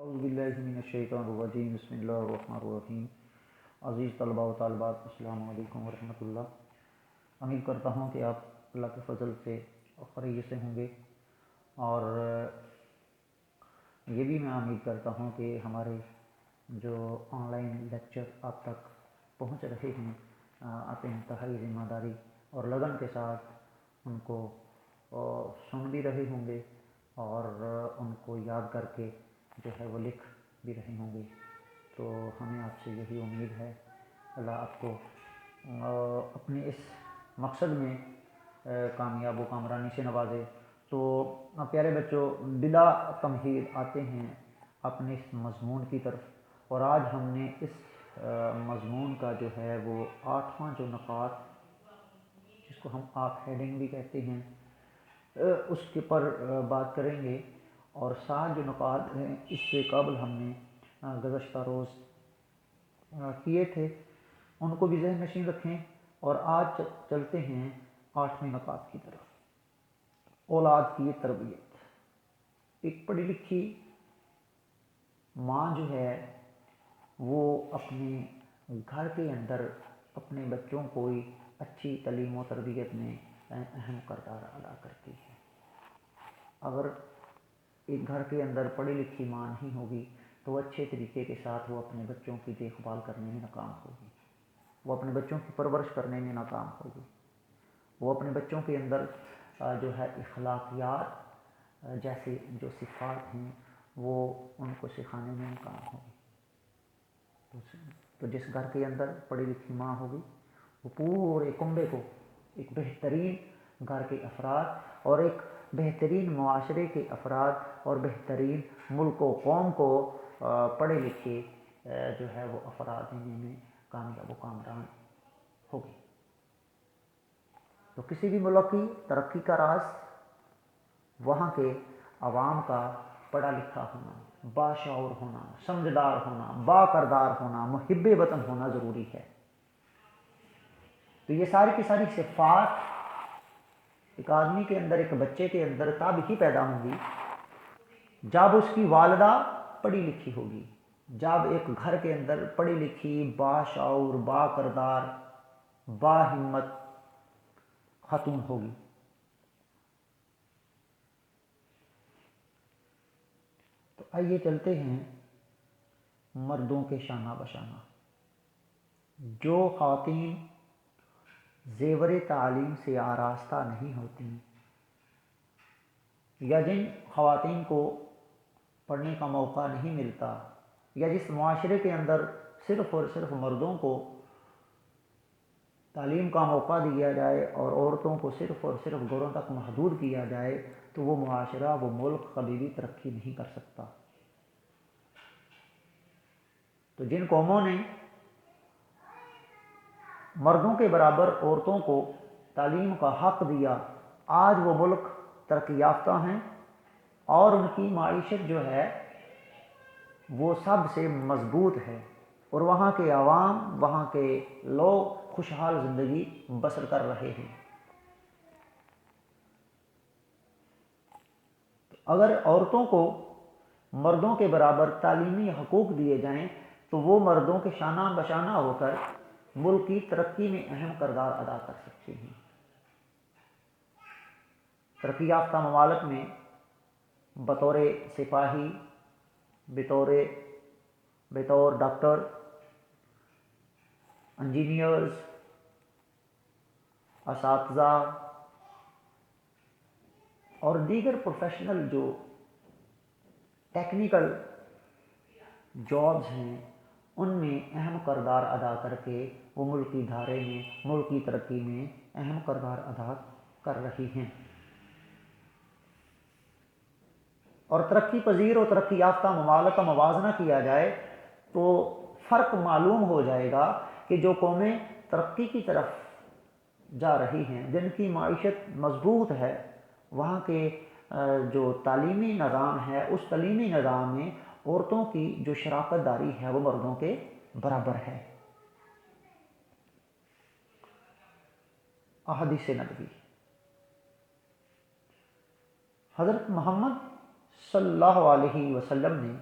اعوذ باللہ من الشیطان الرجیم بسم اللہ الرحمن الرحیم۔ عزیز طلباء و طالبات، السلام علیکم ورحمۃ اللہ۔ امید کرتا ہوں کہ آپ اللہ کے فضل سے خیریت سے ہوں گے، اور یہ بھی میں امید کرتا ہوں کہ ہمارے جو آن لائن لیکچر آپ تک پہنچ رہے ہیں، آپ انتہائی ذمہ داری اور لگن کے ساتھ ان کو سن بھی رہے ہوں گے، اور ان کو یاد کر کے جو ہے وہ لکھ بھی رہے ہوں گے۔ تو ہمیں آپ سے یہی امید ہے، اللہ آپ کو اپنے اس مقصد میں کامیاب و کامرانی سے نوازے۔ تو پیارے بچوں، بلا تمہید آتے ہیں اپنے اس مضمون کی طرف، اور آج ہم نے اس مضمون کا جو ہے وہ 8واں جو نکات، جس کو ہم آپ ہیڈنگ بھی کہتے ہیں، اس کے پر بات کریں گے۔ اور 7 جو نکات ہیں اس سے قبل ہم نے گزشتہ روز کیے تھے، ان کو بھی ذہن نشین رکھیں، اور آج چلتے ہیں 8ویں نکات کی طرف۔ اولاد کی تربیت۔ ایک پڑھی لکھی ماں جو ہے وہ اپنے گھر کے اندر اپنے بچوں کو اچھی تعلیم و تربیت میں اہم کردار ادا کرتی ہے۔ اگر ایک گھر کے اندر پڑھی لکھی ماں نہیں ہوگی تو وہ اچھے طریقے کے ساتھ وہ اپنے بچوں کی دیکھ بھال کرنے میں ناکام ہوگی، وہ اپنے بچوں کی پرورش کرنے میں ناکام ہوگی، وہ اپنے بچوں کے اندر جو ہے اخلاقیات جیسے جو صفات ہیں وہ ان کو سکھانے میں ناکام ہوگی۔ تو جس گھر کے اندر پڑھی لکھی ماں ہوگی، وہ پورے کنبے کو ایک بہترین گھر کے افراد اور ایک بہترین معاشرے کے افراد اور بہترین ملک و قوم کو پڑھے لکھے جو ہے وہ افراد دینے میں کامیاب و کامران ہوگی۔ تو کسی بھی ملک کی ترقی کا راز وہاں کے عوام کا پڑھا لکھا ہونا، باشعور ہونا، سمجھدار ہونا، با کردار ہونا، محب وطن ہونا ضروری ہے۔ تو یہ ساری کی ساری صفات ایک آدمی کے اندر، ایک بچے کے اندر تب ہی پیدا ہوں گی جب اس کی والدہ پڑھی لکھی ہوگی، جب ایک گھر کے اندر پڑھی لکھی، باشعور، با کردار، با ہمت خاتون ہوگی۔ تو آئیے چلتے ہیں مردوں کے شانہ بشانہ۔ جو خواتین زیور تعلیم سے آراستہ نہیں ہوتی، یا جن خواتین کو پڑھنے کا موقع نہیں ملتا، یا جس معاشرے کے اندر صرف اور صرف مردوں کو تعلیم کا موقع دیا جائے اور عورتوں کو صرف اور صرف گھروں تک محدود کیا جائے، تو وہ معاشرہ، وہ ملک کبھی بھی ترقی نہیں کر سکتا۔ تو جن قوموں نے مردوں کے برابر عورتوں کو تعلیم کا حق دیا، آج وہ ملک ترقی یافتہ ہیں، اور ان کی معیشت جو ہے وہ سب سے مضبوط ہے، اور وہاں کے عوام، وہاں کے لوگ خوشحال زندگی بسر کر رہے ہیں۔ اگر عورتوں کو مردوں کے برابر تعلیمی حقوق دیے جائیں تو وہ مردوں کے شانہ بشانہ ہو کر ملک کی ترقی میں اہم کردار ادا کر سکتے ہیں۔ ترقی یافتہ ممالک میں بطور سپاہی، بطور ڈاکٹر، انجینئرز، اساتذہ اور دیگر پروفیشنل جو ٹیکنیکل جابز ہیں، ان میں اہم کردار ادا کر کے وہ ملکی دھارے میں، ملکی ترقی میں اہم کردار ادا کر رہی ہیں۔ اور ترقی پذیر اور ترقی یافتہ ممالک کا موازنہ کیا جائے تو فرق معلوم ہو جائے گا کہ جو قومیں ترقی کی طرف جا رہی ہیں، جن کی معیشت مضبوط ہے، وہاں کے جو تعلیمی نظام ہے، اس تعلیمی نظام میں عورتوں کی جو شراکت داری ہے وہ مردوں کے برابر ہے۔ احادیث نبوی۔ حضرت محمد صلی اللہ علیہ وسلم نے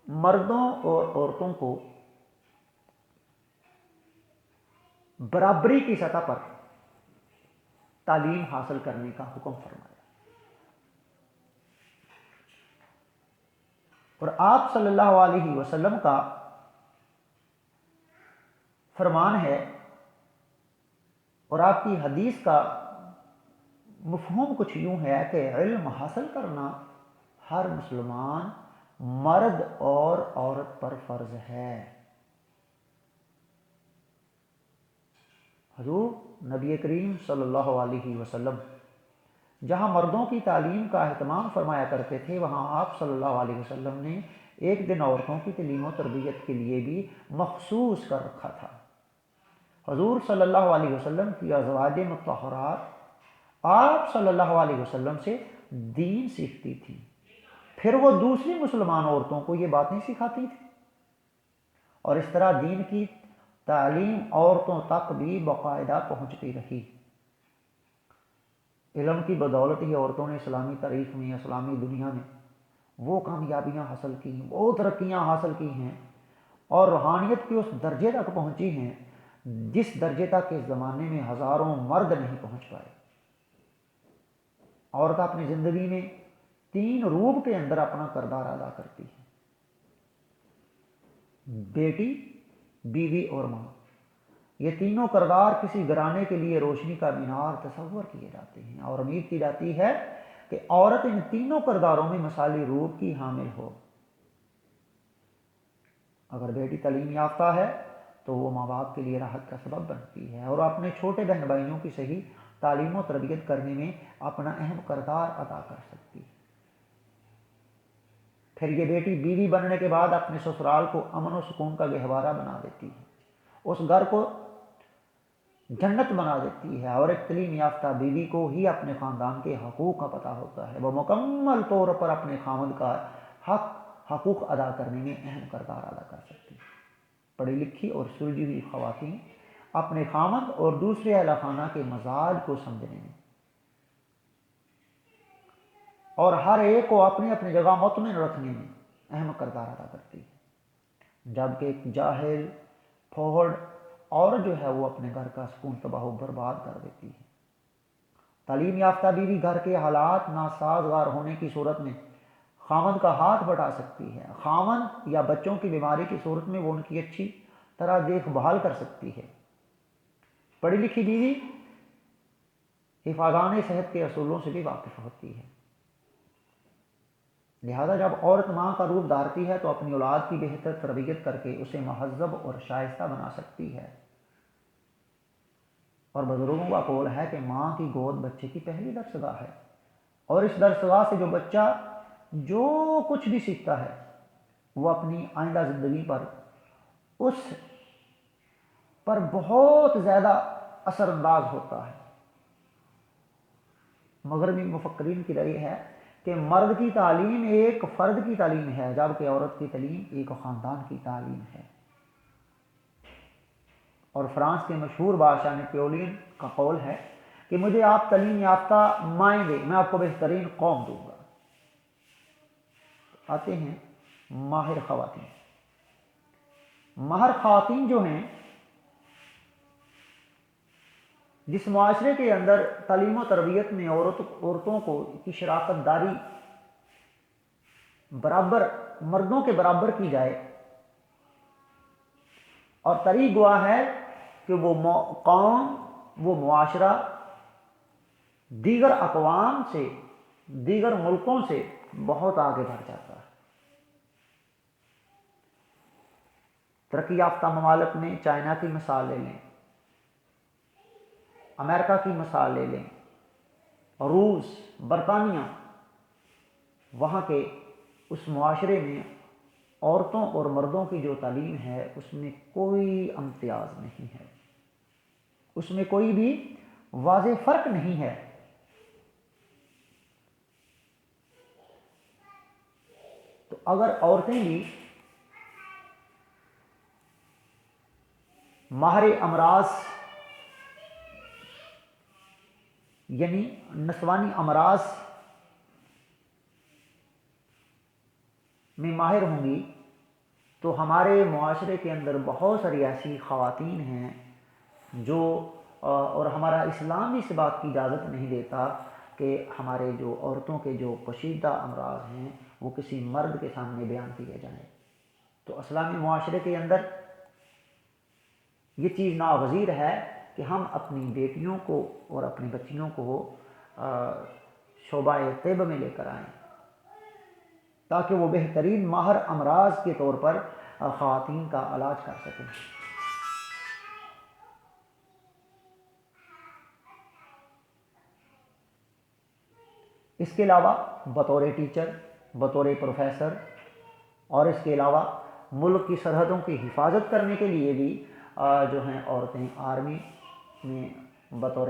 مردوں اور عورتوں کو برابری کی سطح پر تعلیم حاصل کرنے کا حکم فرمایا، اور آپ صلی اللہ علیہ وسلم کا فرمان ہے اور آپ کی حدیث کا مفہوم کچھ یوں ہے کہ علم حاصل کرنا ہر مسلمان مرد اور عورت پر فرض ہے۔ حضور نبی کریم صلی اللہ علیہ وسلم جہاں مردوں کی تعلیم کا اہتمام فرمایا کرتے تھے، وہاں آپ صلی اللہ علیہ وسلم نے ایک دن عورتوں کی تعلیم و تربیت کے لیے بھی مخصوص کر رکھا تھا۔ حضور صلی اللہ علیہ وسلم کی ازواج مطہرات آپ صلی اللہ علیہ وسلم سے دین سیکھتی تھی، پھر وہ دوسری مسلمان عورتوں کو یہ باتیں سکھاتی تھی، اور اس طرح دین کی تعلیم عورتوں تک بھی باقاعدہ پہنچتی رہی۔ علم کی بدولت ہی عورتوں نے اسلامی تاریخ میں، اسلامی دنیا میں وہ کامیابیاں حاصل کی ہیں، وہ ترقیاں حاصل کی ہیں، اور روحانیت کے اس درجے تک پہنچی ہیں جس درجے تک اس زمانے میں ہزاروں مرد نہیں پہنچ پائے۔ عورت اپنی زندگی میں 3 روپ کے اندر اپنا کردار ادا کرتی ہے: بیٹی، بیوی اور ماں۔ یہ تینوں کردار کسی گھرانے کے لیے روشنی کا مینار تصور کیے جاتے ہیں، اور امید کی جاتی ہے کہ عورت ان تینوں کرداروں میں مثالی روپ کی حامل ہو۔ اگر بیٹی تعلیم یافتہ ہے تو وہ ماں باپ کے لیے راحت کا سبب بنتی ہے، اور اپنے چھوٹے بہن بھائیوں کی صحیح تعلیم و تربیت کرنے میں اپنا اہم کردار ادا کر سکتی ہے۔ پھر یہ بیٹی بیوی بننے کے بعد اپنے سسرال کو امن و سکون کا گہوارہ بنا دیتی ہے، اس گھر کو جنت بنا دیتی ہے، اور ایک تعلیم یافتہ بیوی کو ہی اپنے خاندان کے حقوق کا پتہ ہوتا ہے، وہ مکمل طور پر اپنے خاوند کا حقوق ادا کرنے میں اہم کردار ادا کر سکتی ہے۔ پڑھی لکھی اور سلجھی ہوئی خواتین اپنے خاوند اور دوسرے اہل خانہ کے مزاج کو سمجھنے میں اور ہر ایک کو اپنی اپنی جگہ مطمئن رکھنے میں اہم کردار ادا کرتی ہے، جبکہ ایک جاہل پھوڑ اور جو ہے وہ اپنے گھر کا سکون تباہ و برباد کر دیتی ہے۔ تعلیم یافتہ بیوی گھر کے حالات ناسازگار ہونے کی صورت میں خاوند کا ہاتھ بٹا سکتی ہے، خاوند یا بچوں کی بیماری کی صورت میں وہ ان کی اچھی طرح دیکھ بھال کر سکتی ہے۔ پڑھی لکھی بیوی حفاظان صحت کے اصولوں سے بھی واقف ہوتی ہے، لہذا جب عورت ماں کا روپ دھارتی ہے تو اپنی اولاد کی بہتر تربیت کر کے اسے مہذب اور شائستہ بنا سکتی ہے، اور بزرگوں کا قول ہے کہ ماں کی گود بچے کی پہلی درسگاہ ہے، اور اس درسگاہ سے جو بچہ جو کچھ بھی سیکھتا ہے وہ اپنی آئندہ زندگی پر اس پر بہت زیادہ اثر انداز ہوتا ہے۔ مغربی مفکرین کی رائے ہے کہ مرد کی تعلیم ایک فرد کی تعلیم ہے، جبکہ عورت کی تعلیم ایک خاندان کی تعلیم ہے۔ اور فرانس کے مشہور بادشاہ نیپولین کا قول ہے کہ مجھے آپ تعلیم یافتہ مائیں دیں، میں آپ کو بہترین قوم دوں گا۔ آتے ہیں ماہر خواتین۔ ماہر خواتین جو ہیں، جس معاشرے کے اندر تعلیم و تربیت میں عورتوں کو کی شراکت داری برابر مردوں کے برابر کی جائے، اور تاریخ گواہ ہے کہ وہ قوم، وہ معاشرہ دیگر اقوام سے، دیگر ملکوں سے بہت آگے بڑھ جاتا ہے۔ ترقی یافتہ ممالک میں چائنا کی مثال لے لیں، امریکہ کی مثال لے لیں، روس، برطانیہ، وہاں کے اس معاشرے میں عورتوں اور مردوں کی جو تعلیم ہے اس میں کوئی امتیاز نہیں ہے، اس میں کوئی بھی واضح فرق نہیں ہے۔ تو اگر عورتیں بھی ماہر امراض یعنی نسوانی امراض میں ماہر ہوں گی تو ہمارے معاشرے کے اندر بہت ساری ایسی خواتین ہیں جو اور ہمارا اسلام بھی اس بات کی اجازت نہیں دیتا کہ ہمارے جو عورتوں کے جو پوشیدہ امراض ہیں وہ کسی مرد کے سامنے بیان کیے جائیں. تو اسلامی معاشرے کے اندر یہ چیز ناگزیر ہے کہ ہم اپنی بیٹیوں کو اور اپنی بچیوں کو شعبہ طب میں لے کر آئیں تاکہ وہ بہترین ماہر امراض کے طور پر خواتین کا علاج کر سکیں. اس کے علاوہ بطور ٹیچر، بطور پروفیسر، اور اس کے علاوہ ملک کی سرحدوں کی حفاظت کرنے کے لیے بھی جو ہیں عورتیں آرمی میں بطور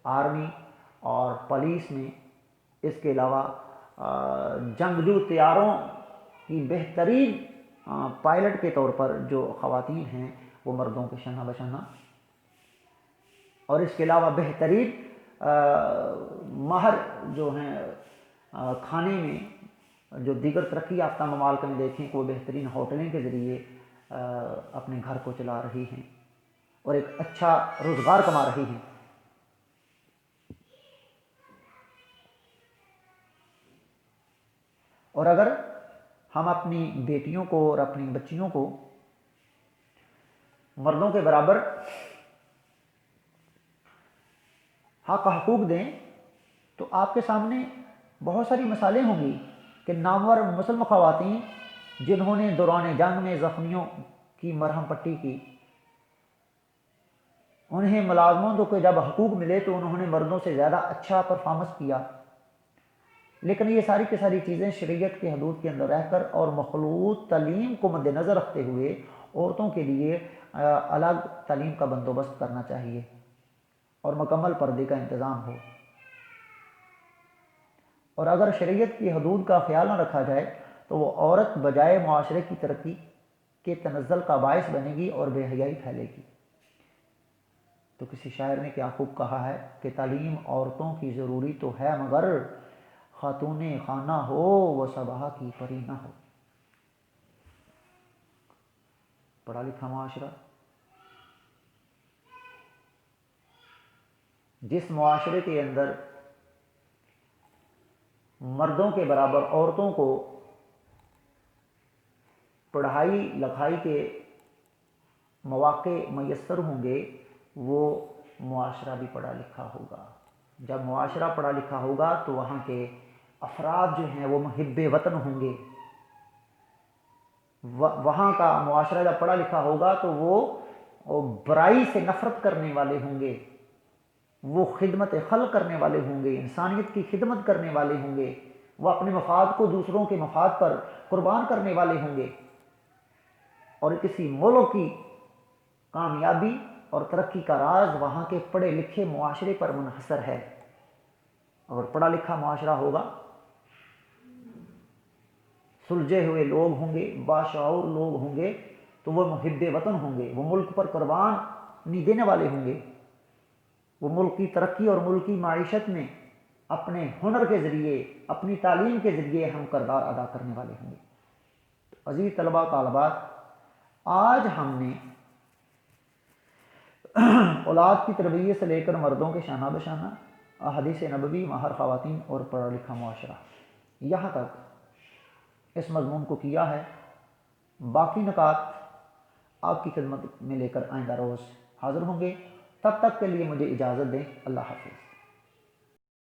آرمی اور پولیس میں، اس کے علاوہ جنگجو طیاروں کی بہترین پائلٹ کے طور پر جو خواتین ہیں وہ مردوں کے شانہ بشانہ، اور اس کے علاوہ بہترین ماہر جو ہیں کھانے میں، جو دیگر ترقی یافتہ ممالک میں دیکھیں کہ وہ بہترین ہوٹلیں کے ذریعے اپنے گھر کو چلا رہی ہیں اور ایک اچھا روزگار کما رہی ہیں. اور اگر ہم اپنی بیٹیوں کو اور اپنی بچیوں کو مردوں کے برابر حق حقوق دیں تو آپ کے سامنے بہت ساری مثالیں ہوں گی کہ نامور مسلم خواتین جنہوں نے دوران جنگ میں زخمیوں کی مرہم پٹی کی، انہیں ملازموں کو جب حقوق ملے تو انہوں نے مردوں سے زیادہ اچھا پرفارمنس کیا. لیکن یہ ساری کی ساری چیزیں شریعت کے حدود کے اندر رہ کر اور مخلوط تعلیم کو مد نظر رکھتے ہوئے عورتوں کے لیے الگ تعلیم کا بندوبست کرنا چاہیے اور مکمل پردے کا انتظام ہو. اور اگر شریعت کی حدود کا خیال نہ رکھا جائے تو وہ عورت بجائے معاشرے کی ترقی کے تنزل کا باعث بنے گی اور بے حیائی پھیلے گی. تو کسی شاعر نے کیا خوب کہا ہے کہ تعلیم عورتوں کی ضروری تو ہے مگر خاتون خانہ ہو وہ صبا کی پری نہ ہو. پڑھا لکھا معاشرہ، جس معاشرے کے اندر مردوں کے برابر عورتوں کو پڑھائی لکھائی کے مواقع میسر ہوں گے وہ معاشرہ بھی پڑھا لکھا ہوگا. جب معاشرہ پڑھا لکھا ہوگا تو وہاں کے افراد جو ہیں وہ محب وطن ہوں گے. وہاں کا معاشرہ جب پڑھا لکھا ہوگا تو وہ برائی سے نفرت کرنے والے ہوں گے، وہ خدمت خلق کرنے والے ہوں گے، انسانیت کی خدمت کرنے والے ہوں گے، وہ اپنے مفاد کو دوسروں کے مفاد پر قربان کرنے والے ہوں گے. اور کسی ملک کی کامیابی اور ترقی کا راز وہاں کے پڑھے لکھے معاشرے پر منحصر ہے. اگر پڑھا لکھا معاشرہ ہوگا، سلجھے ہوئے لوگ ہوں گے، باشعور لوگ ہوں گے تو وہ محب وطن ہوں گے، وہ ملک پر قربان نہیں دینے والے ہوں گے، وہ ملک کی ترقی اور ملک کی معیشت میں اپنے ہنر کے ذریعے، اپنی تعلیم کے ذریعے ہم کردار ادا کرنے والے ہوں گے. عزیز طلباء طالبات، آج ہم نے اولاد کی تربیت سے لے کر مردوں کے شانہ بشانہ، احادیث نبوی، ماہر خواتین اور پڑھا لکھا معاشرہ، یہاں تک اس مضمون کو کیا ہے. باقی نکات آپ کی خدمت میں لے کر آئندہ روز حاضر ہوں گے. تب تک کے لیے مجھے اجازت دیں. اللہ حافظ.